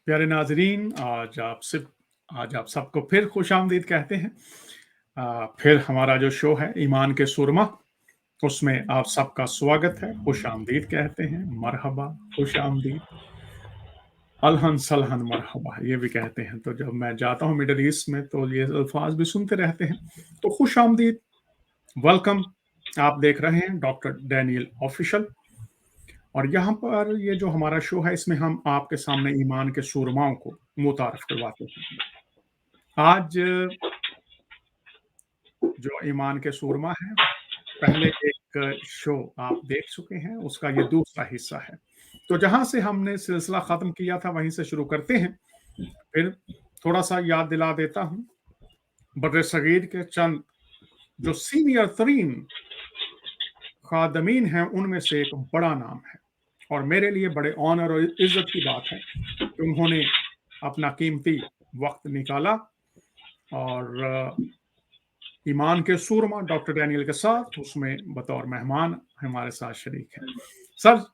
प्यारे नाजरीन, आज आप सबको फिर खुश आमदीद कहते हैं। फिर हमारा जो शो है ईमान के सुरमा, उसमें आप सबका स्वागत है। खुश आमदीद कहते हैं, मरहबा, खुश आमदीद, अलहन सलहन मरहबा ये भी कहते हैं। तो जब मैं जाता हूँ मिडल ईस्ट में तो ये अल्फाज भी सुनते रहते हैं। तो खुश आमदीद, वेलकम। आप देख रहे हैं डॉक्टर डैनियल ऑफिशियल, और यहाँ पर ये जो हमारा शो है इसमें हम आपके सामने ईमान के सूरमाओं को मुतारफ करवाते हैं। आज जो ईमान के सूरमा है, पहले एक शो आप देख चुके हैं, उसका ये दूसरा हिस्सा है। तो जहां से हमने सिलसिला खत्म किया था वहीं से शुरू करते हैं। फिर थोड़ा सा याद दिला देता हूं, बर्रे सगीर के चंद जो सीनियर तरीन खादमीन हैं उनमें से एक बड़ा नाम है, और मेरे लिए बड़े ऑनर और इज्जत की बात है कि उन्होंने अपना कीमती वक्त निकाला और ईमान के सूरमा डॉक्टर डैनियल के साथ उसमें बतौर मेहमान हमारे साथ शरीक है। सर,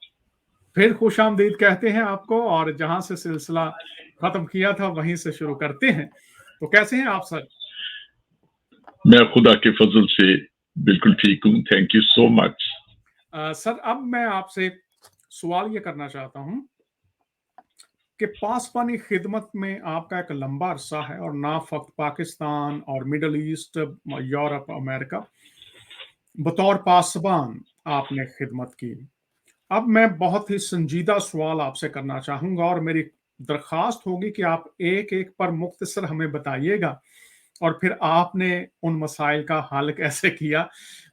फिर खुश आमदीद कहते हैं आपको, और जहां से सिलसिला खत्म किया था वहीं से शुरू करते हैं। तो कैसे हैं आप सर? मैं खुदा के फजल से बिल्कुल ठीक हूँ, thank you so much. Sir, अब मैं आपसे सवाल ये करना चाहता हूं कि पासबानी खिदमत में आपका एक लंबा अरसा है, और ना फक्त पाकिस्तान और मिडल ईस्ट, यूरोप, अमेरिका, बतौर पासबान आपने खिदमत की। अब मैं बहुत ही संजीदा सवाल आपसे करना चाहूंगा, और मेरी दरख्वास्त होगी कि आप एक एक पर मुख्तसर हमें बताइएगा, और फिर आपने उन मसाइल का हल कैसे किया।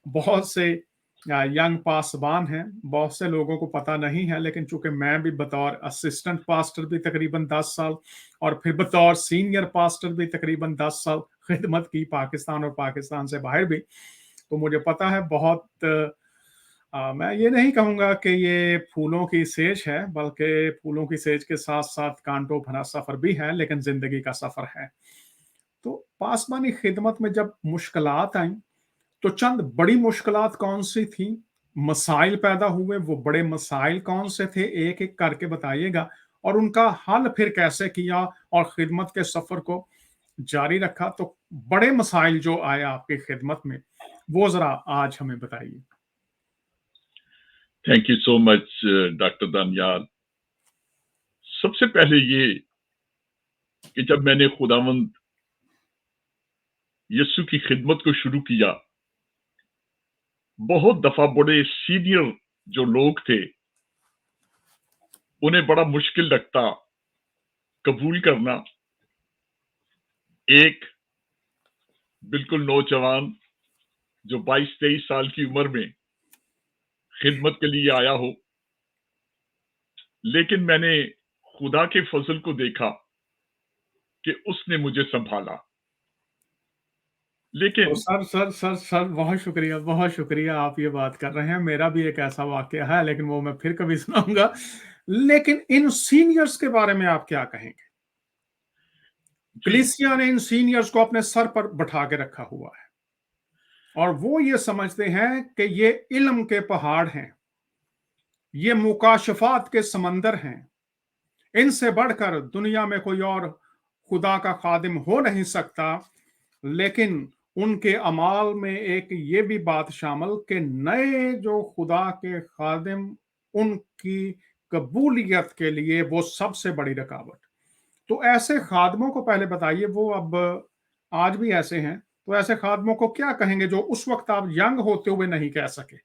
बहुत से यंग पासबान हैं, बहुत से लोगों को पता नहीं है, लेकिन चूंकि मैं भी बतौर असिस्टेंट पास्टर भी तकरीबन 10 साल और फिर बतौर सीनियर पास्टर भी तकरीबन 10 साल खिदमत की, पाकिस्तान और पाकिस्तान से बाहर भी, तो मुझे पता है बहुत। मैं ये नहीं कहूँगा कि ये फूलों की सेज है, बल्कि फूलों की सेज के साथ साथ कांटों भरा सफ़र भी है, लेकिन ज़िंदगी का सफ़र है। तो पासबानी खिदमत में जब मुश्किलात आई, तो चंद बड़ी मुश्किलात कौन सी थी, मसाइल पैदा हुए, वो बड़े मसाइल कौन से थे, एक एक करके बताइएगा, और उनका हल फिर कैसे किया और खिदमत के सफ़र को जारी रखा। तो बड़े मसाइल जो आए आपकी खिदमत में, वो ज़रा आज हमें बताइए। Thank you so much doctor Daniyal. सबसे पहले ये कि जब मैंने खुदावंद यीशु की खिदमत को शुरू किया, बहुत दफा बड़े सीनियर जो लोग थे उन्हें बड़ा मुश्किल लगता कबूल करना एक बिल्कुल नौजवान जो 22-23 साल की उम्र में खिदमत के लिए आया हो। लेकिन मैंने खुदा के फजल को देखा कि उसने मुझे संभाला। तो लेकिन सर बहुत शुक्रिया आप ये बात कर रहे हैं। मेरा भी एक ऐसा वाकया है, लेकिन वो मैं फिर कभी सुनाऊंगा। लेकिन इन सीनियर्स के बारे में आप क्या कहेंगे? कलीसिया ने इन सीनियर्स को अपने सर पर बैठा के रखा हुआ है, और वो ये समझते हैं कि ये इल्म के पहाड़ हैं, ये मुकाशफात के समंदर हैं, इनसे बढ़कर दुनिया में कोई और खुदा का खादिम हो नहीं सकता। लेकिन उनके अमाल में एक ये भी बात शामिल कि नए जो खुदा के खादिम, उनकी कबूलियत के लिए वो सबसे बड़ी रुकावट। तो ऐसे खादमों को पहले बताइए, वो अब आज भी ऐसे हैं, तो ऐसे खादमों को क्या कहेंगे जो उस वक्त आप यंग होते हुए नहीं कह सके?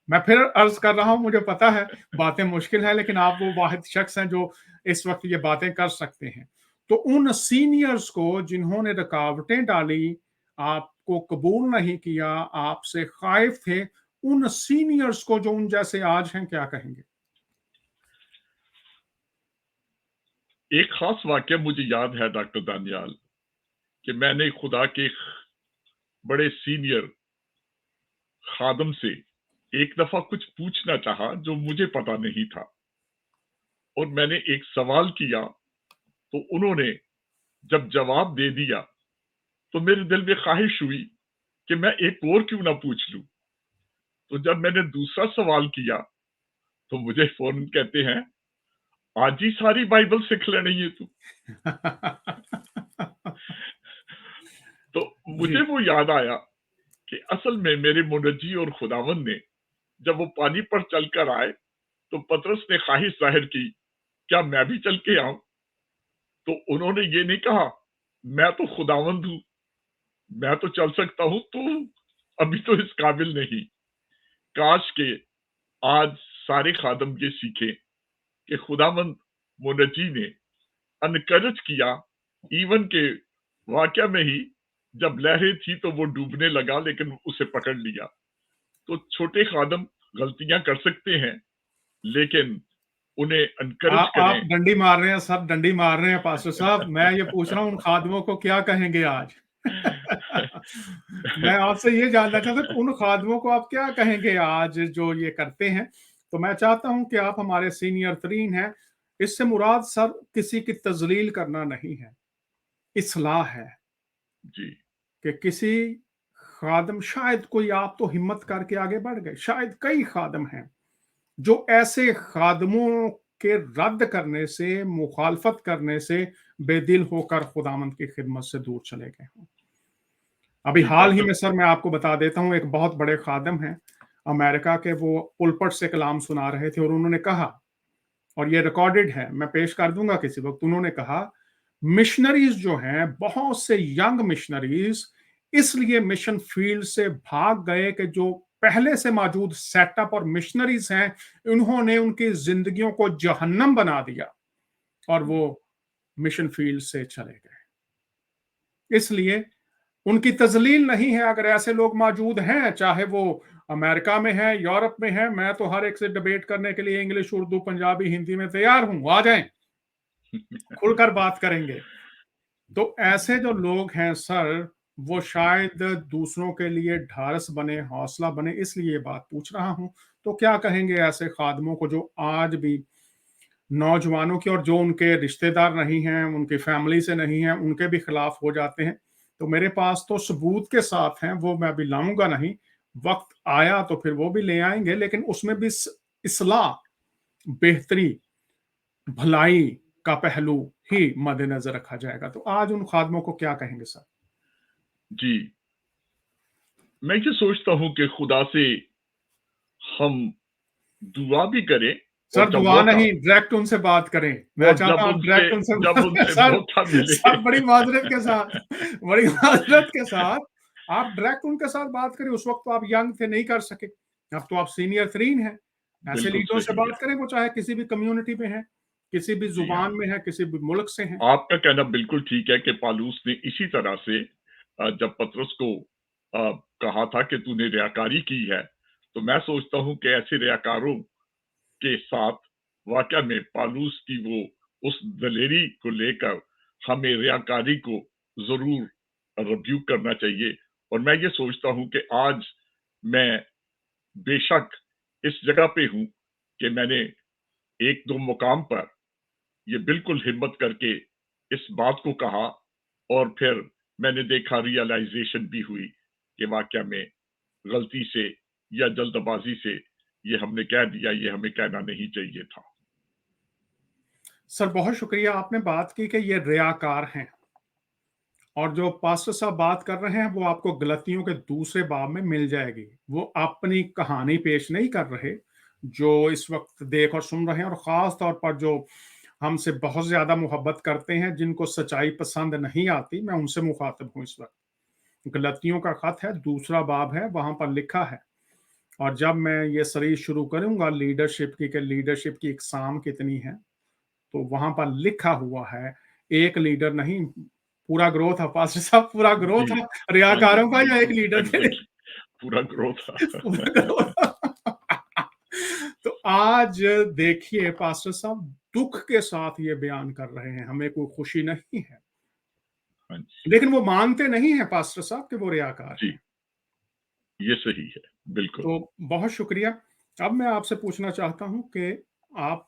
मैं फिर अर्ज कर रहा हूं, मुझे पता है बातें मुश्किल है, लेकिन आप वो वाहिद शख्स हैं जो इस वक्त ये बातें कर सकते हैं। तो उन सीनियर्स को जिन्होंने रुकावटें डाली, आपको कबूल नहीं किया, आपसे खाइफ थे, उन सीनियर्स को जो उन जैसे आज हैं, क्या कहेंगे? एक खास वाक्य मुझे याद है डॉक्टर दानियाल कि मैंने खुदा के बड़े सीनियर खादम से एक दफा कुछ पूछना चाहा जो मुझे पता नहीं था, और मैंने एक सवाल किया तो उन्होंने जब जवाब दे दिया तो मेरे दिल में ख्वाहिश हुई कि मैं एक और क्यों ना पूछ लूं। तो जब मैंने दूसरा सवाल किया तो मुझे फौरन कहते हैं, आज ही सारी बाइबल सीख लेनी है तू। तो मुझे जी, वो याद आया कि असल में मेरे मुनज्जी और खुदावन ने जब वो पानी पर चलकर आए तो पतरस ने ख्वाहिश जाहिर की, क्या मैं भी चल के आऊं? तो उन्होंने ये नहीं कहा, मैं तो खुदावंद हूं, मैं तो चल सकता हूं, तू अभी तो इस काबिल नहीं। काश के आज सारे खादम ये सीखे कि खुदावंद मुनज्जी ने अनकरज किया, इवन के वाकया में ही जब लहरें थी तो वो डूबने लगा लेकिन उसे पकड़ लिया। तो छोटे खादम गलतियां कर सकते हैं, लेकिन उन्हें अनकरज आप करें। डंडी मार रहे हैं, सब डंडी मार रहे हैं पास्टर साहब। मैं ये पूछ रहा हूँ उन खादमों को क्या कहेंगे आज? मैं आपसे ये जानना चाहता हूँ कि उन खादमों को आप क्या कहेंगे आज जो ये करते हैं? तो मैं चाहता हूं कि आप हमारे सीनियर तरीन हैं। इससे मुराद सर किसी की तजलील करना नहीं है, इस्लाह है। जी, कि किसी खादम, शायद कोई आप तो हिम्मत करके आगे बढ़ गए, शायद कई खादम हैं जो ऐसे खादमों के रद्द करने से, मुखालफत करने से बेदिल होकर खुदामंद की खिदमत से दूर चले गए हों। अभी जी हाल ही डॉक्टर। में सर मैं आपको बता देता हूं, एक बहुत बड़े खादम हैं अमेरिका के, वो पुलपट से कलाम सुना रहे थे और उन्होंने कहा, और ये रिकॉर्डेड है, मैं पेश कर दूंगा किसी वक्त, उन्होंने कहा मिशनरीज जो हैं, बहुत से यंग मिशनरीज इसलिए मिशन फील्ड से भाग गए कि जो पहले से मौजूद सेटअप और मिशनरीज हैं, उन्होंने उनकी जिंदगियों को जहन्नम बना दिया और वो मिशन फील्ड से चले गए। इसलिए उनकी तजलील नहीं है। अगर ऐसे लोग मौजूद हैं, चाहे वो अमेरिका में है, यूरोप में है, मैं तो हर एक से डिबेट करने के लिए इंग्लिश, उर्दू, पंजाबी, हिंदी में तैयार हूं, आ जाएं, खुलकर बात करेंगे। तो ऐसे जो लोग हैं सर, वो शायद दूसरों के लिए ढारस बने, हौसला बने, इसलिए ये बात पूछ रहा हूं। तो क्या कहेंगे ऐसे खादमों को जो आज भी नौजवानों की, और जो उनके रिश्तेदार नहीं हैं, उनकी फैमिली से नहीं है, उनके भी खिलाफ हो जाते हैं? तो मेरे पास तो सबूत के साथ हैं, वो मैं अभी लाऊंगा नहीं, वक्त आया तो फिर वो भी ले आएंगे, लेकिन उसमें भी इस्लाह, बेहतरी, भलाई का पहलू ही मद्देनजर रखा जाएगा। तो आज उन खादमों को क्या कहेंगे सर? जी, मैं ये सोचता हूं कि खुदा से हम दुआ भी करें, और सर जब दुआ मौका, नहीं, डायरेक्ट उनसे बात करें। मैं और चाहता हूं आप डायरेक्ट उनसे जब बात करें उनसे सर। मौका मिले। सर बड़ी माजरत के साथ, बड़ी माजरत के साथ आप डायरेक्ट उनके साथ बात करें। उस वक्त तो आप यंग थे, नहीं कर सके, अब तो आप सीनियर तरीन हैं। ऐसे बिल्कुल लीडरों से सही है। बात करें, वो चाहे किसी भी कम्युनिटी में है, किसी भी जी हाँ, जुबान में है, किसी भी मुल्क से हैं। आपका कहना बिल्कुल ठीक है कि पालूस ने इसी तरह से जब पतरस को कहा था कि तूने रियाकारी की है, तो मैं सोचता हूं कि ऐसे रियाकारों के साथ वाकया में पालूस की वो उस दलेरी को लेकर हमें रियाकारी को जरूर रिव्यू करना चाहिए। और मैं ये सोचता हूं कि आज मैं बेशक इस जगह पे हूं कि मैंने एक दो मुकाम पर ये बिल्कुल हिम्मत करके इस बात को कहा, और फिर मैंने देखा, रियलाइजेशन भी हुई कि वाकया में गलती से या जल्दबाजी से ये हमने कह दिया, ये हमें कहना नहीं चाहिए था। सर बहुत शुक्रिया, आपने बात की कि ये रियाकार हैं, और जो पास्टर साहब बात कर रहे हैं वो आपको गलतियों के दूसरे बाब में मिल जाएगी। वो अपनी कहानी पेश नहीं कर रहे, जो इस वक्त देख और सुन रहे हैं, और खास तौर पर जो हमसे बहुत ज्यादा मोहब्बत करते हैं, जिनको सच्चाई पसंद नहीं आती, मैं उनसे मुखातिब हूँ इस वक्त। गलतियों का खत है, दूसरा बाब है, वहां पर लिखा है। और जब मैं ये सीरीज शुरू करूंगा लीडरशिप की, कि लीडरशिप की इकसाम कितनी है, तो वहां पर लिखा हुआ है, एक लीडर नहीं, पूरा ग्रोथ है पास्टर साहब, पूरा ग्रोथ जी, है। हाँ जी, रियाकारों का या एक बिल्कुल, लीडर के? एग्जैक्टली, पूरा ग्रोथ था। पूरा ग्रोथ। तो आज देखिए पास्टर साहब दुख के साथ ये बयान कर रहे हैं, हमें कोई खुशी नहीं है, हाँ जी, लेकिन वो मानते नहीं है पास्टर साहब कि वो रियाकार जी, हैं। ये सही है, बिल्कुल। तो बहुत शुक्रिया। अब मैं आपसे पूछना चाहता हूं कि आप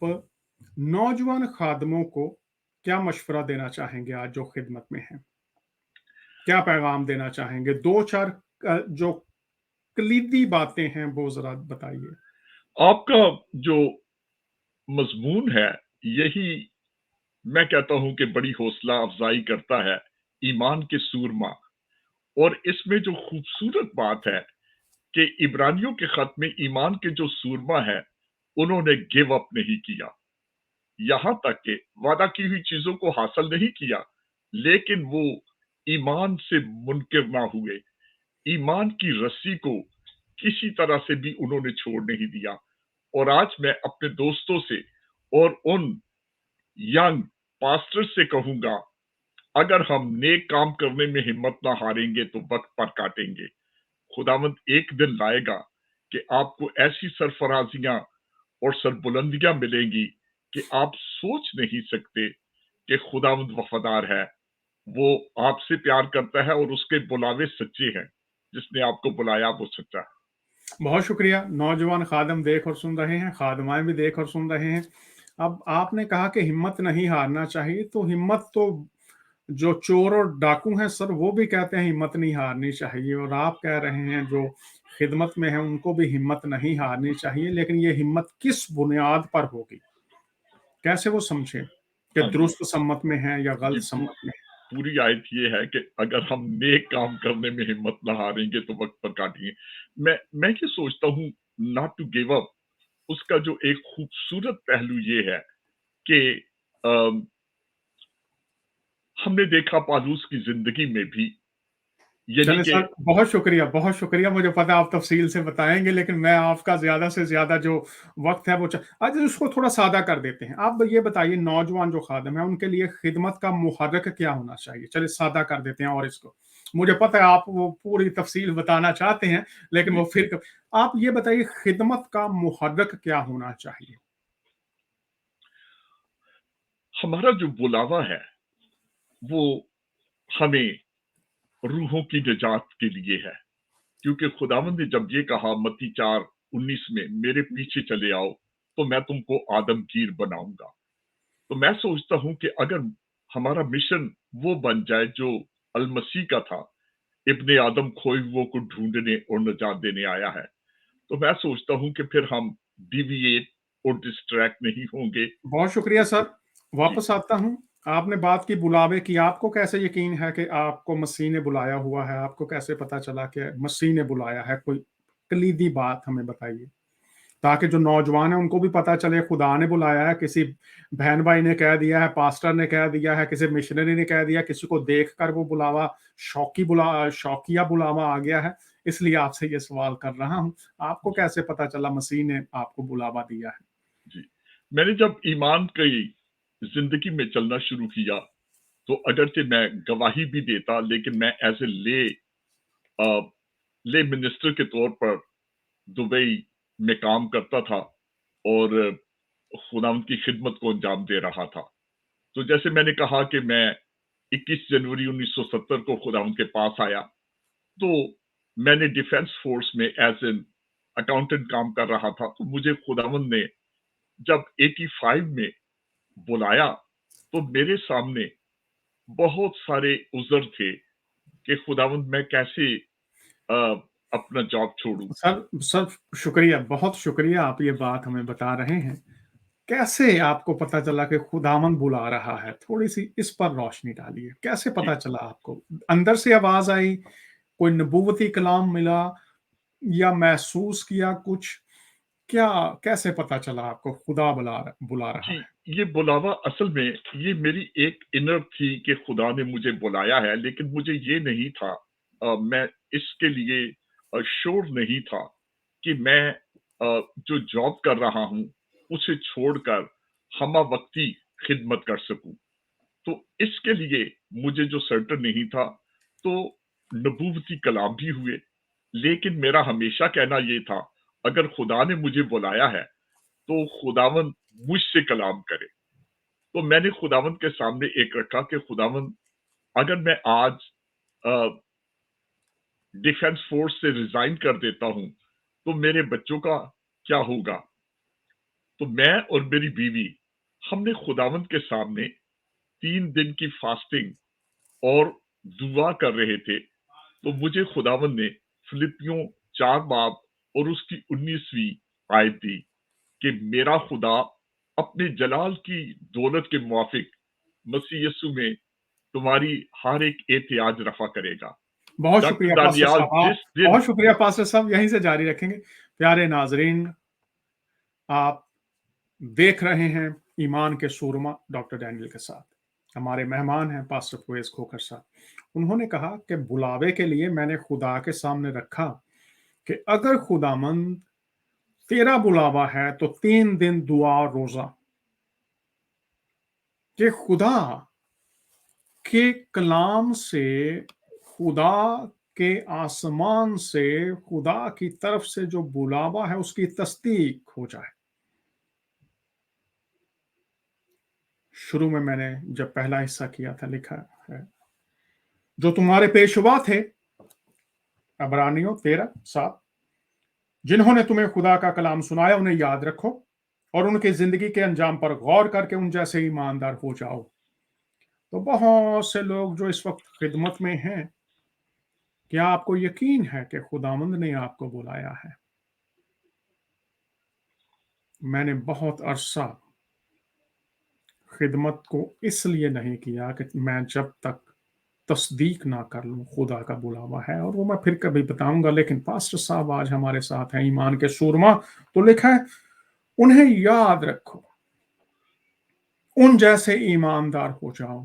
नौजवान खादमों को क्या मशवरा देना चाहेंगे आज जो खिदमत में हैं? क्या पैगाम देना चाहेंगे? दो चार जो कलीदी बातें हैं वो जरा बताइए। आपका जो मजमून है यही मैं कहता हूं कि बड़ी हौसला अफजाई करता है ईमान के सूरमा। और इसमें जो खूबसूरत बात है कि इब्रानियों के खत में ईमान के जो सूरमा है उन्होंने गिव अप नहीं किया, यहां तक कि वादा की हुई चीजों को हासिल नहीं किया, लेकिन वो ईमान से मुनकिर ना हुए, ईमान की रस्सी को किसी तरह से भी उन्होंने छोड़ नहीं दिया। और आज मैं अपने दोस्तों से और उन यंग पास्टर से कहूंगा, अगर हम नेक काम करने में हिम्मत ना हारेंगे तो वक्त पर काटेंगे। खुदावंद एक दिन लाएगा कि आपको ऐसी सरफराजियां और सरबुलंदियां मिलेंगी कि आप सोच नहीं सकते कि खुदावंद वफादार है, वो आपसे प्यार करता है और उसके बुलावे सच्चे हैं, जिसने आपको बुलाया वो सच्चा है। बहुत शुक्रिया। नौजवान खादम देख और सुन रहे हैं, खादमाएँ भी देख और सुन रहे हैं। अब आपने कहा कि हिम्मत नहीं हारना चाहिए, तो हिम्मत तो जो चोर और डाकू हैं सर, वो भी कहते हैं हिम्मत नहीं हारनी चाहिए, और आप कह रहे हैं जो खिदमत में हैं उनको भी हिम्मत नहीं हारनी चाहिए, लेकिन ये हिम्मत किस बुनियाद पर होगी? कैसे वो समझें कि हाँ जी, दुरुस्त सम्मत में है या जी, गलत सम्मत में है? पूरी आयत ये है कि अगर हम नेक काम करने में हिम्मत ना हारेंगे तो वक्त पर काटेंगे। मैं ये सोचता हूँ, नॉट टू गिव अप, उसका जो एक खूबसूरत पहलू ये है कि अम, हमने देखा पालूस की जिंदगी में भी, यानी चलें कि सर, बहुत शुक्रिया। मुझे पता है आप तफ़सील से बताएँगे, लेकिन मैं आपका ज़्यादा से ज़्यादा जो वक़्त है वो अच्छा, उसको थोड़ा सादा कर देते हैं। आप ये बताइए, नौजवान जो ख़ादिम हैं उनके लिए खिदमत का मुहर्रिक क्या होना चाहिए? चलिए सादा कर देते हैं और इसको। मुझे पता है आप वो पूरी तफ़सील बताना चाहते हैं, लेकिन जी, वो फिर क आप ये बताइए, खिदमत का मुहर्रिक क्या होना चाहिए? हमारा जो बुलावा है वो हमें रूहों की निजात के लिए है, क्योंकि खुदावंद ने जब ये कहा मत्ती 4:19 में, मेरे पीछे चले आओ तो मैं तुमको आदमगीर बनाऊंगा। तो मैं सोचता हूं कि अगर हमारा मिशन वो बन जाए जो अल मसीह का था, इब्ने आदम खोए हुओं को ढूंढने और निजात देने आया है, तो मैं सोचता हूं कि फिर हम डिविएट और डिस्ट्रैक्ट नहीं होंगे। बहुत शुक्रिया सर। जी, वापस आता हूँ। आपने बात की बुलावे की, आपको कैसे यकीन है कि आपको मसीह ने बुलाया हुआ है? आपको कैसे पता चला कि मसीह ने बुलाया है? कोई कलीदी बात हमें बताइए, ताकि जो नौजवान है उनको भी पता चले खुदा ने बुलाया है। किसी बहन भाई ने कह दिया है, पास्टर ने कह दिया है, किसी मिशनरी ने कह दिया, किसी को देखकर वो बुलावा शौकिया बुलावा आ गया है। इसलिए आपसे ये सवाल कर रहा हूँ, आपको जी, कैसे पता चला मसीह ने आपको बुलावा दिया है? जी। मैंने जब ईमान की जिंदगी में चलना शुरू किया, तो अगरचे मैं गवाही भी देता, लेकिन मैं एज ए ले मिनिस्टर के तौर पर दुबई में काम करता था और खुदावंद की खिदमत को अंजाम दे रहा था। तो जैसे मैंने कहा कि मैं 21 जनवरी 1970 को खुदावंद के पास आया, तो मैंने डिफेंस फोर्स में एज एन अकाउंटेंट काम कर रहा था। तो मुझे खुदावंद ने जब 85 में बुलाया, तो मेरे सामने बहुत सारे उज़र थे कि खुदावंद मैं कैसे अ, अपना जॉब छोड़ूँ? सर शुक्रिया, बहुत शुक्रिया, आप ये बात हमें बता रहे हैं। कैसे आपको पता चला कि खुदावंद बुला रहा है? थोड़ी-सी इस पर रोशनी डालिए। कैसे जी, पता चला आपको? अंदर से आवाज़ आई, कोई नबूवती कलाम मिला या महसूस किया कुछ? क्या कैसे पता चला आपको खुदा बुला रहा जी, है? ये बुलावा असल में ये मेरी एक इनर थी कि खुदा ने मुझे बुलाया है, लेकिन मुझे ये नहीं था, मैं इसके लिए श्योर नहीं था कि मैं जो जॉब कर रहा हूँ, उसे छोड़कर हमावक्ती खिदमत कर सकूँ। तो इसके लिए मुझे जो सर्टन नहीं था, तो नबूवती कलाम भी हुए, लेकिन मेरा हमेशा कहना ये था, अगर खुदा ने मुझे बुलाया है, तो खुदावंद मुझसे कलाम करे। तो मैंने खुदावंद के सामने एक रखा कि खुदावंद, अगर मैं आज डिफेंस फोर्स से रिजाइन कर देता हूं, तो मेरे बच्चों का क्या होगा? तो मैं और मेरी बीवी, हमने खुदावंद के सामने 3 दिन की फास्टिंग और दुआ कर रहे थे। तो मुझे खुदावंद ने फिलिपियों 4 बाब और उसकी 19वीं आयत दी कि मेरा खुदा अपने जलाल की दौलत के मुआफिक मसीह यीशु में तुम्हारी हर एक एहतियाज रफा करेगा। बहुत डॉक्टर शुक्रिया पास्टर दानियाल, साहब, आप जिस दिन बहुत शुक्रिया पास्टर साहब, यहीं से जारी रखेंगे। प्यारे नाजरीन, आप देख रहे हैं ईमान के सूरमा डॉक्टर डैनियल के साथ। हमारे मेहमान हैं पास्टर फवेज खोखर साहब। उन्होंने कहा कि बुलावे के लिए मैंने खुदा के सामने रखा कि अगर खुदामंद तेरा बुलावा है तो 3 दिन दुआ और रोजा, कि खुदा के कलाम से, खुदा के आसमान से, खुदा की तरफ से जो बुलावा है उसकी तस्दीक हो जाए। शुरू में मैंने जब पहला हिस्सा किया था, लिखा है जो तुम्हारे पेशवा थे, अबरानियों 13:7, जिन्होंने तुम्हें खुदा का कलाम सुनाया उन्हें याद रखो और उनकी जिंदगी के अंजाम पर गौर करके उन जैसे ईमानदार हो जाओ। तो बहुत से लोग जो इस वक्त खिदमत में हैं, क्या आपको यकीन है कि खुदावंद ने आपको बुलाया है? मैंने बहुत अरसा खिदमत को इसलिए नहीं किया कि मैं जब तक तस्दीक ना कर लूं खुदा का बुलावा है, और वो मैं फिर कभी बताऊंगा। लेकिन पास्टर साहब आज हमारे साथ हैं, ईमान के सूरमा। तो लिखा है उन्हें याद रखो, उन जैसे ईमानदार हो जाओ।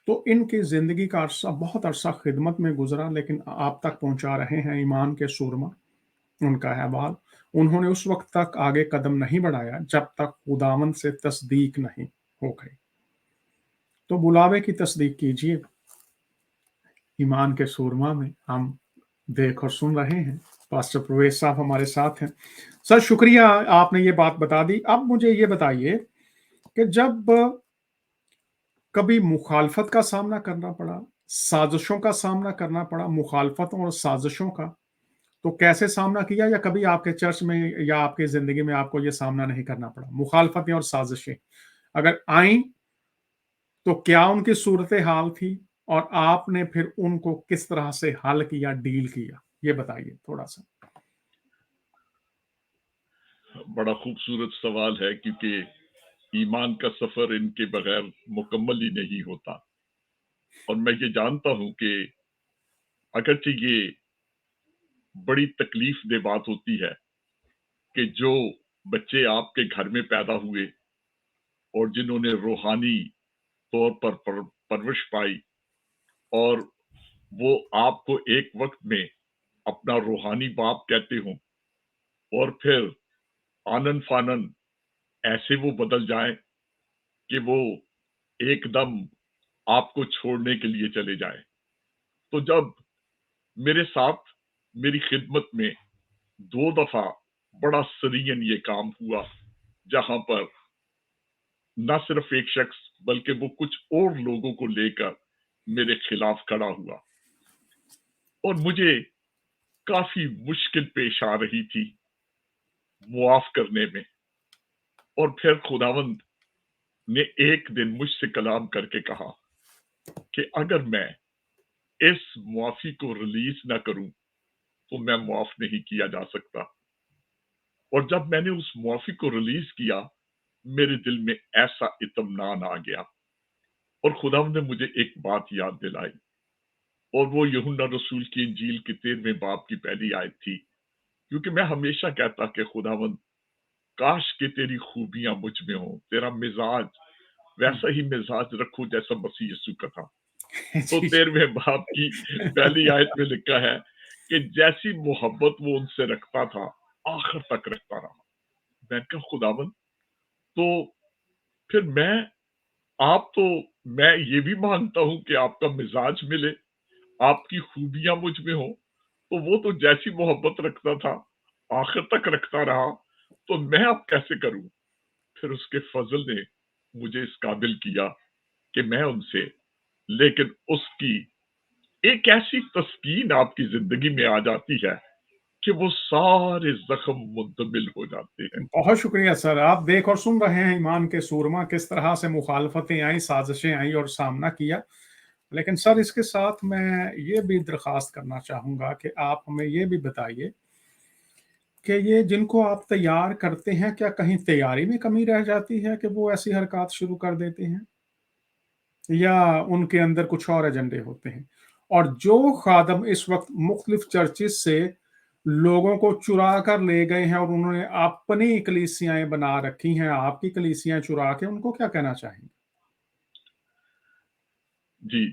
तो इनकी जिंदगी का अरसा, बहुत अरसा खिदमत में गुजरा, लेकिन आप तक पहुंचा रहे हैं ईमान के सूरमा उनका अहवाल। उन्होंने उस वक्त तक आगे कदम नहीं बढ़ाया जब तक खुदावंद से तस्दीक नहीं हो गई। तो बुलावे की तस्दीक कीजिए। ईमान के सूरमा में हम देख और सुन रहे हैं। पास्टर प्रवेश साहब हमारे साथ हैं। सर शुक्रिया, आपने ये बात बता दी। अब मुझे ये बताइए कि जब कभी मुखालफत का सामना करना पड़ा, साजिशों का सामना करना पड़ा, मुखालफतों और साजिशों का, तो कैसे सामना किया? या कभी आपके चर्च में या आपकी जिंदगी में आपको ये सामना नहीं करना पड़ा? मुखालफतें और साजिशें अगर आई तो क्या उनकी सूरत हाल थी, और आपने फिर उनको किस तरह से हल किया, डील किया? ये बताइए थोड़ा सा। बड़ा खूबसूरत सवाल है, क्योंकि ईमान का सफर इनके बगैर मुकम्मल ही नहीं होता। और मैं ये जानता हूं कि अगरचे ये बड़ी तकलीफ दे बात होती है कि जो बच्चे आपके घर में पैदा हुए और जिन्होंने रूहानी तौर पर परवरिश पाई, और वो आपको एक वक्त में अपना रूहानी बाप कहते हो, और फिर आनन फानन ऐसे वो बदल जाए कि वो एकदम आपको छोड़ने के लिए चले जाए। तो जब मेरे साथ मेरी खिदमत में 2 दफा बड़ा सरीयन ये काम हुआ, जहां पर न सिर्फ एक शख्स बल्कि वो कुछ और लोगों को लेकर मेरे खिलाफ खड़ा हुआ, और मुझे काफी मुश्किल पेश आ रही थी मुआफ करने में। और फिर खुदावंद ने एक दिन मुझसे कलाम करके कहा कि अगर मैं इस मुआफी को रिलीज ना करूं तो मैं मुआफ नहीं किया जा सकता। और जब मैंने उस मुआफी को रिलीज किया, मेरे दिल में ऐसा इत्मीनान आ गया, और खुदावंद ने मुझे एक बात याद दिलाई, और वो यूहन्ना रसूल की इंजील के 13वें बाब की पहली आयत थी। क्योंकि मैं हमेशा कहता कि खुदावंद, काश के तेरी खूबियां मुझ में हो, तेरा मिजाज वैसा ही मिजाज रखो जैसा मसीह यीशु का था। तो 13वें बाब की पहली आयत में लिखा है कि जैसी मोहब्बत वो उनसे रखता था आखिर तक रखता रहा। मैं कहा खुदावंद, तो फिर मैं ये भी मांगता हूं कि आपका मिजाज मिले, आपकी खूबियां मुझ में हो। तो वो तो जैसी मोहब्बत रखता था आखिर तक रखता रहा, तो मैं अब कैसे करूं? फिर उसके फजल ने मुझे इस काबिल किया कि मैं उनसे, लेकिन उसकी एक ऐसी तस्कीन आपकी जिंदगी में आ जाती है कि वो सारे जख्म मुंतमिल हो जाते हैं। बहुत शुक्रिया सर। आप देख और सुन रहे हैं ईमान के सूरमा, किस तरह से मुखालफतें आई, साजिशें आई और सामना किया। लेकिन सर इसके साथ मैं ये भी दरख्वास्त करना चाहूँगा कि आप हमें ये भी बताइए कि ये जिनको आप तैयार करते हैं, क्या कहीं तैयारी में कमी रह जाती है कि वो ऐसी हरकत शुरू कर देते हैं? या उनके अंदर कुछ और एजेंडे होते हैं? और जो खादम इस वक़्त मुख्तलिफ चर्चेज़ से लोगों को चुरा कर ले गए हैं और उन्होंने अपनी कलीसियाएँ बना रखी हैं, आपकी कलीसियाँ चुरा के, उनको क्या कहना चाहेंगे? जी,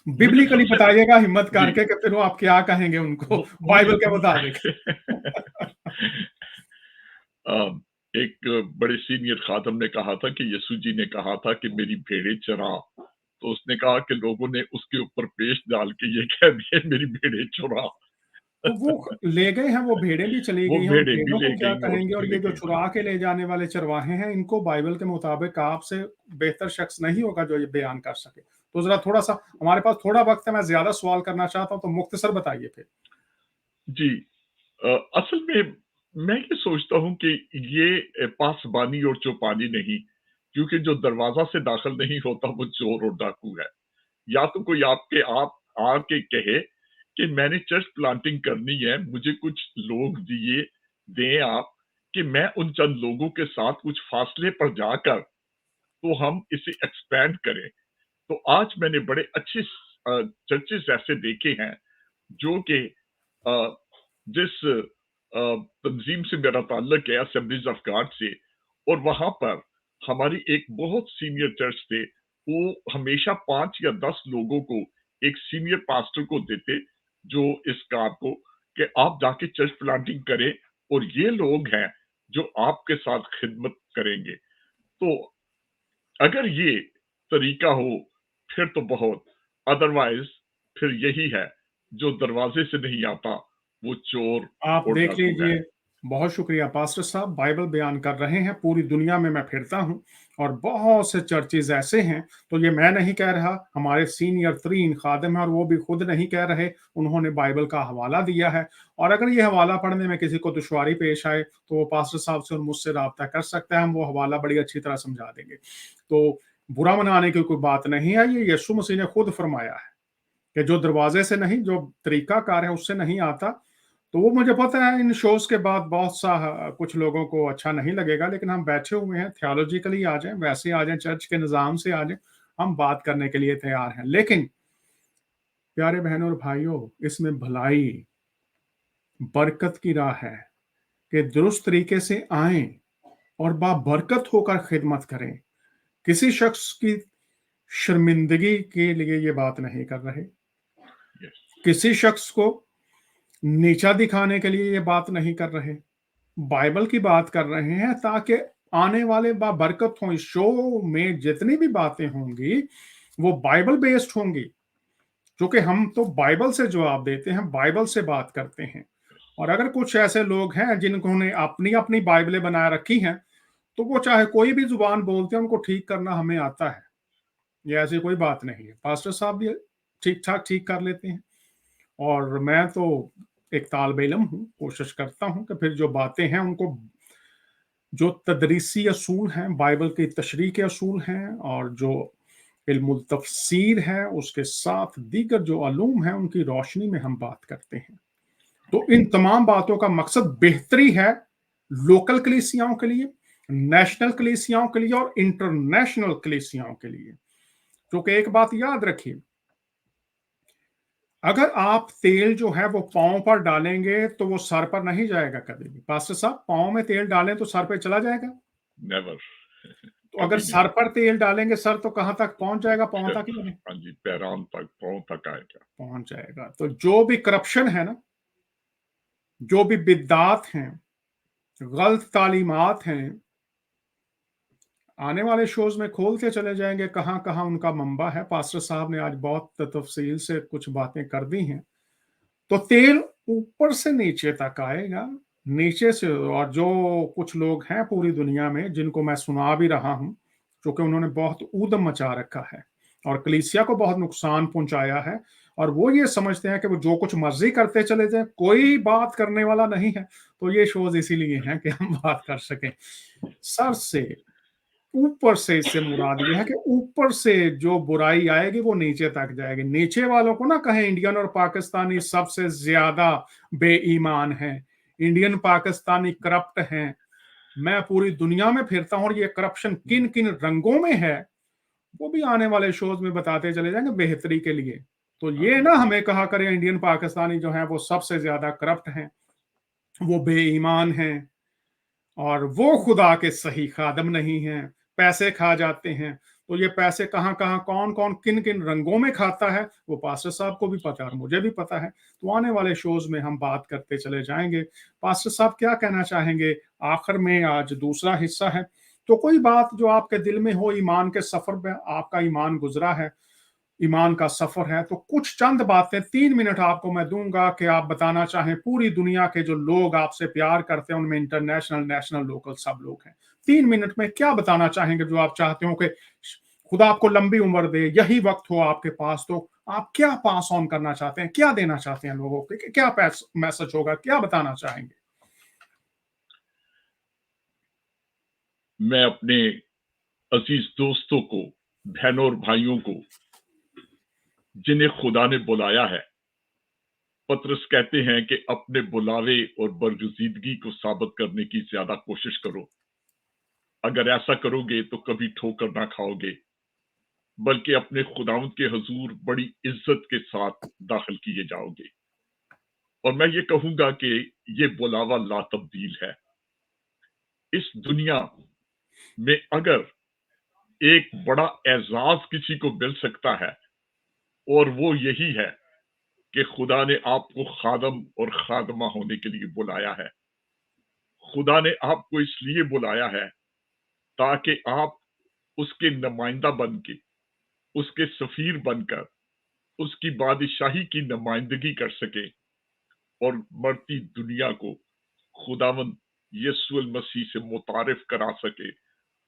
मुझे बिब्लिकली सबसे बताइएगा हिम्मत जी, करके कि फिर वो आप क्या कहेंगे उनको मुझे बाइबल के मुताबिक? अ, एक बड़े सीनियर खादम ने कहा था कि यीशु जी ने कहा था कि मेरी भेड़ें चरा, तो उसने कहा कि लोगों ने उसके ऊपर पेस्ट डाल के ये कह दिया मेरी भेड़ें चुरा। तो वो ले गए हैं, वो भेड़ें भी चली वो गई हैं, उन भेड़ें भी भेड़ों को ले क्या गई और कहेंगे? और चली ये जो गई। हाँ, चुरा के ले जाने वाले चरवाहे हैं, इनको बाइबल के मुताबिक आपसे बेहतर शख्स नहीं होगा जो ये बयान कर सके। तो ज़रा थोड़ा-सा, हमारे पास थोड़ा वक़्त है, मैं ज़्यादा सवाल करना चाहता हूँ, तो मुख्तसर बताइए फिर। जी। असल में मैं ये सोचता हूँ कि ये पासबानी और चौपानी नहीं, क्योंकि जो दरवाज़ा से दाखिल नहीं होता वो चोर और डाकू है। या तो कोई आप आके कहे कि मैंने चर्च प्लांटिंग करनी है, मुझे कुछ लोग दें आप, कि मैं उन चंद लोगों के साथ कुछ फासले पर जाकर तो हम इसे एक्सपैंड करें। तो आज मैंने बड़े अच्छे चर्चेस ऐसे देखे हैं जो कि अ, जिस तंजीम से मेरा ताल्लुक है, असेंबलीज ऑफ गॉड से, और वहां पर हमारी एक बहुत सीनियर चर्च थे, वो हमेशा 5 या 10 लोगों को एक सीनियर पास्टर को देते जो इस काम को कि आप जाके चर्च प्लांटिंग करें और ये लोग हैं जो आपके साथ खिदमत करेंगे। तो अगर ये तरीका हो फिर तो बहुत, अदरवाइज फिर यही है, जो दरवाजे से नहीं आता वो चोर आप और देख डाकू है। लीजिए, बहुत शुक्रिया पास्टर साहब, बाइबल बयान कर रहे हैं, पूरी दुनिया में मैं फिरता हूँ और बहुत से चर्चेज़ ऐसे हैं, तो ये मैं नहीं कह रहा, हमारे सीनियर तरीन खादिम हैं और वो भी खुद नहीं कह रहे, उन्होंने बाइबल का हवाला दिया है। और अगर ये हवाला पढ़ने में किसी को दुश्वारी पेश आए, तो वो पास्टर साहब से और मुझसे राब्ता कर सकता है, हम वो हवाला बड़ी अच्छी तरह समझा देंगे। तो बुरा मनाने की कोई बात नहीं है, ये यीशु मसीह ने खुद फरमाया है कि जो दरवाजे से नहीं, जो तरीकाकार है उससे नहीं आता। तो वो मुझे पता है इन शोज़ के बाद बहुत सा कुछ लोगों को अच्छा नहीं लगेगा, लेकिन हम बैठे हुए हैं, थियोलॉजिकली आ जाएँ, वैसे आ जाएँ, चर्च के निज़ाम से आ जाएँ, हम बात करने के लिए तैयार हैं। लेकिन प्यारे बहनों और भाइयों, इसमें भलाई, बरकत की राह है कि दुरुस्त तरीके से आएँ और बाबरकत होकर खिदमत करें। किसी शख्स की शर्मिंदगी के लिए ये बात नहीं कर रहे, यस, किसी शख्स को नीचा दिखाने के लिए ये बात नहीं कर रहे। बाइबल की बात कर रहे हैं ताकि आने वाले बाबरकत हों। इस शो में जितनी भी बातें होंगी, वो बाइबल बेस्ड होंगी, क्योंकि हम तो बाइबल से जवाब देते हैं, बाइबल से बात करते हैं। और अगर कुछ ऐसे लोग हैं जिन्होंने अपनी-अपनी बाइबलें बना रखी हैं, तो वो चाहे कोई भी ज़ुबान बोलते हैं, उनको ठीक करना हमें आता है। ये ऐसी कोई बात नहीं है। पास्टर साहब भी ठीक-ठाक ठीक कर लेते हैं। और मैं तो एक तालिब-इल्म हूँ, कोशिश करता हूँ कि फिर जो बातें हैं उनको, जो तदरीसी असूल हैं, बाइबल की तशरीह के असूल हैं और जो इल्मुल तफसीर है, उसके साथ दीगर जो अलूम हैं, उनकी रोशनी में हम बात करते हैं। तो इन तमाम बातों का मकसद बेहतरी है लोकल कलीसियाओं के लिए, नेशनल कलीसियाओं के लिए और इंटरनेशनल कलीसियाओं के लिए। क्योंकि एक बात याद रखिए, अगर आप तेल जो है वो पाँव पर डालेंगे तो वो सर पर नहीं जाएगा कभी भी। पास्टर साहब, पाँव में तेल डालें तो सर पे चला जाएगा। नेवर। तो अगर कभी नहीं। सर पर तेल डालेंगे, सर तो कहाँ तक पहुंच जाएगा? पाँव तक ही नहीं हाँ जी, पैरान तक, पाँव तक आएगा। पहुंच जाएगा। तो जो भी करप्शन है ना, जो भी बिदआत हैं, गलत तालीमात हैं, आने वाले शोज में खोलते चले जाएंगे कहाँ कहाँ उनका मंबा है। पास्टर साहब ने आज बहुत तफसील से कुछ बातें कर दी हैं। तो तेल ऊपर से नीचे तक आएगा, नीचे से। और जो कुछ लोग हैं पूरी दुनिया में जिनको मैं सुना भी रहा हूं, क्योंकि उन्होंने बहुत ऊधम मचा रखा है और कलीसिया को बहुत नुकसान पहुंचाया है, और वो ये समझते हैं कि वो जो कुछ मर्जी करते चले जाए, कोई बात करने वाला नहीं है। तो ये शोज इसीलिए हैं कि हम बात कर सकें सर से ऊपर से। इससे मुराद ये है कि ऊपर से जो बुराई आएगी वो नीचे तक जाएगी। नीचे वालों को ना कहें इंडियन और पाकिस्तानी सबसे ज्यादा बेईमान हैं। इंडियन पाकिस्तानी करप्ट हैं, मैं पूरी दुनिया में फिरता हूं और ये करप्शन किन किन रंगों में है वो भी आने वाले शोज में बताते चले जाएंगे बेहतरी के लिए। तो ये ना हमें कहा करें इंडियन पाकिस्तानी जो है वो सबसे ज्यादा करप्ट हैं, वो बेईमान हैं और वो खुदा के सही खादम नहीं हैं, पैसे खा जाते हैं। तो ये पैसे कहाँ कहाँ कौन कौन किन किन रंगों में खाता है वो पास्टर साहब को भी पता है और मुझे भी पता है। तो आने वाले शोज में हम बात करते चले जाएंगे। पास्टर साहब क्या कहना चाहेंगे आखिर में? आज दूसरा हिस्सा है, तो कोई बात जो आपके दिल में हो, ईमान के सफर में आपका ईमान गुजरा है, ईमान का सफर है, तो कुछ चंद बातें 3 मिनट आपको मैं दूंगा कि आप बताना चाहें। पूरी दुनिया के जो लोग आपसे प्यार करते हैं, उनमें इंटरनेशनल, नेशनल, लोकल सब लोग हैं। 3 मिनट में क्या बताना चाहेंगे जो आप चाहते हो कि खुदा आपको लंबी उम्र दे, यही वक्त हो आपके पास, तो आप क्या पास ऑन करना चाहते हैं, क्या देना चाहते हैं लोगों को, क्या मैसेज होगा, क्या बताना चाहेंगे? मैं अपने अजीज दोस्तों को, बहनों और भाइयों को जिन्हें खुदा ने बुलाया है, पतरस कहते हैं कि अपने बुलावे और बरगुजीदगी को साबित करने की ज्यादा कोशिश करो। अगर ऐसा करोगे तो कभी ठोकर ना खाओगे, बल्कि अपने खुदावंद के हुजूर बड़ी इज्जत के साथ दाखिल किए जाओगे। और मैं ये कहूंगा कि ये बुलावा ला तब्दील है। इस दुनिया में अगर एक बड़ा एजाज किसी को मिल सकता है और वो यही है कि खुदा ने आपको खादम और खादमा होने के लिए बुलाया है। खुदा ने आपको इसलिए बुलाया है ताकि आप उसके नुमाइंदा बन के, उसके सफीर बनकर उसकी बादशाही की नुमाइंदगी कर सके और मरती दुनिया को खुदावंद यीशु मसीह से मुतारिफ करा सके,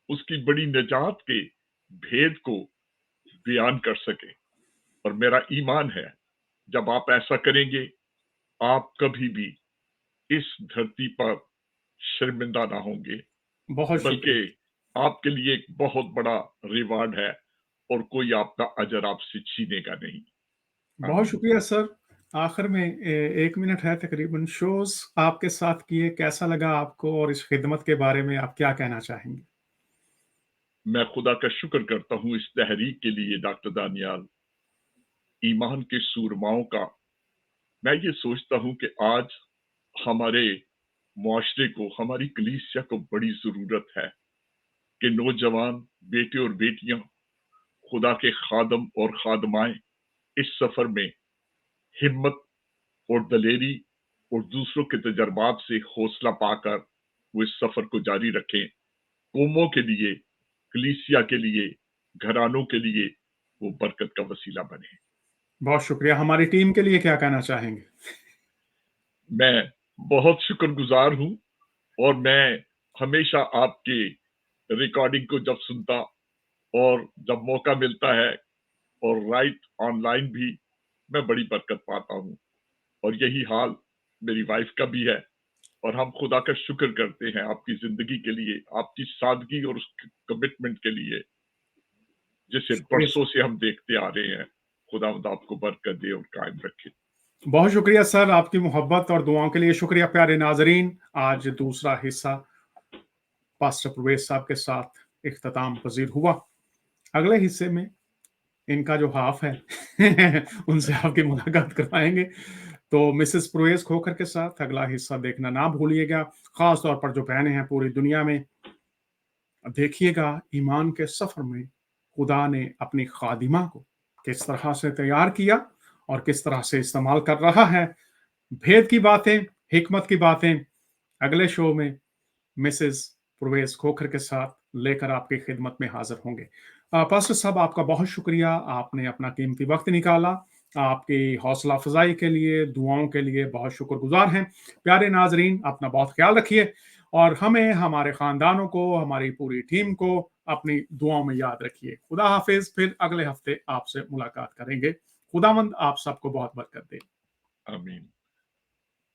उसकी बड़ी निजात के भेद को बयान कर सके। और मेरा ईमान है जब आप ऐसा करेंगे, आप कभी भी इस धरती पर शर्मिंदा ना होंगे, बहुत बल्कि शुक्रिया। आपके लिए एक बहुत बड़ा रिवार्ड है और कोई आपका अजर आपसे छीनेगा नहीं। बहुत शुक्रिया सर। आखिर में 1 मिनट है तकरीबन, शोज आपके साथ किए, कैसा लगा आपको और इस खिदमत के बारे में आप क्या कहना चाहेंगे? मैं खुदा का शुक्र करता हूँ इस तहरीक के लिए डॉक्टर दानियाल, ईमान के सूरमाओं का। मैं ये सोचता हूँ कि आज हमारे मुआशरे को, हमारी कलीसिया को बड़ी जरूरत है कि नौजवान बेटे और बेटियां, खुदा के खादम और खादमाएं इस सफर में हिम्मत और दलेरी और दूसरों के तजर्बात से हौसला पाकर वो इस सफर को जारी रखें। कौमों के लिए, कलीसिया के लिए, घरानों के लिए वो बरकत का वसीला बने। बहुत शुक्रिया। हमारी टीम के लिए क्या कहना चाहेंगे? मैं बहुत शुक्रगुजार हूँ और मैं हमेशा आपके रिकॉर्डिंग को जब सुनता और जब मौका मिलता है और राइट ऑनलाइन भी, मैं बड़ी बरकत पाता हूँ। और यही हाल मेरी वाइफ का भी है और हम खुदा का शुक्र करते हैं आपकी जिंदगी के लिए, आपकी सादगी और उस कमिटमेंट के लिए जिसे शुक्रिया बरसों से हम देखते आ रहे हैं। खुदावंद आपको बरकत दे और कायम रखे। बहुत शुक्रिया सर, आपकी मोहब्बत और दुआओं के लिए शुक्रिया। प्यारे नाजरीन, आज दूसरा हिस्सा पास्टर प्रवेश साहब के साथ इख्तिताम पजीर हुआ। अगले हिस्से में इनका जो हाफ है उनसे आपकी मुलाकात करवाएंगे। तो मिसेस प्रवेश खोखर के साथ अगला हिस्सा देखना ना भूलिएगा। खास तौर पर जो बहनें हैं पूरी दुनिया में, देखिएगा ईमान के सफर में खुदा ने अपनी खादिमा को किस तरह से तैयार किया और किस तरह से इस्तेमाल कर रहा है। भेद की बातें, हिकमत की बातें अगले शो में मिसेस प्रवेश खोखर के साथ लेकर आपकी खिदमत में हाजिर होंगे। पास्टर साहब, आपका बहुत शुक्रिया, आपने अपना कीमती वक्त निकाला। आपकी हौसला अफजाई के लिए, दुआओं के लिए बहुत शुक्रगुजार हैं। प्यारे नाजरीन, अपना बहुत ख्याल रखिए और हमें, हमारे खानदानों को, हमारी पूरी टीम को अपनी दुआओं में याद रखिए। खुदा हाफिज। फिर अगले हफ्ते आपसे मुलाकात करेंगे। खुदावंद आप सबको बहुत बरकत दे। आमीन।